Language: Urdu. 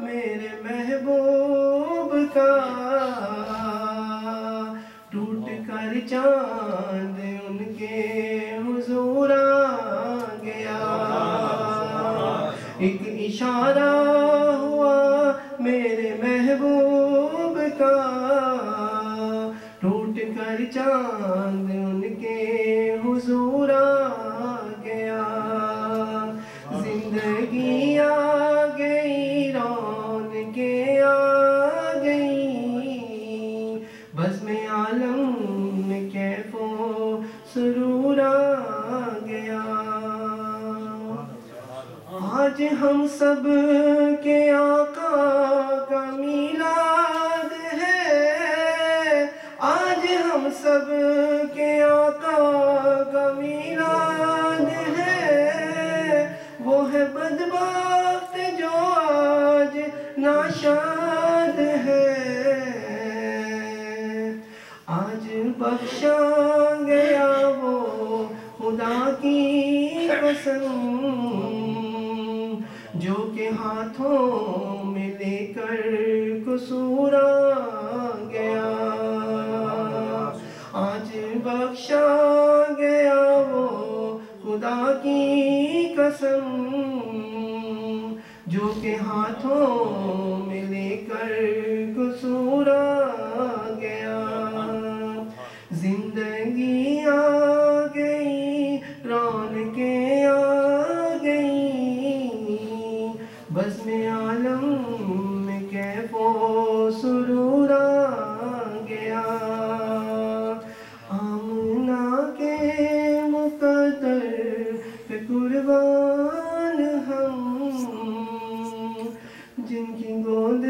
میرے محبوب کا، ٹوٹ کر چاند ان کے حضور آ گیا، ایک اشارہ ہوا میرے محبوب کا، ٹوٹ کر چاند ان کے حضور آ گیا، زندگی آ گئی رونقیں آ گئی، بزم عالم میں کیف و سرور آ گیا، آج ہم سب کے آقا کا میلاد ہے، آج ہم سب کے آقا کا میلاد ہے، وہ ہے بدبخت جو آج ناشاد ہے، آج بخشا گیا وہ خدا کی قسم، جو کہ ہاتھوں میں لے کر قصور آ گیا، آج بخشا گیا وہ خدا کی قسم، جو کہ ہاتھوں میں لے کر قصور آ گیا، زندگی آ گئی رونقیں آ گئی، بزم عالم میں کیف و سرور آ گیا، آمنہ کے مقدر پہ قربان ہم، جن کی گود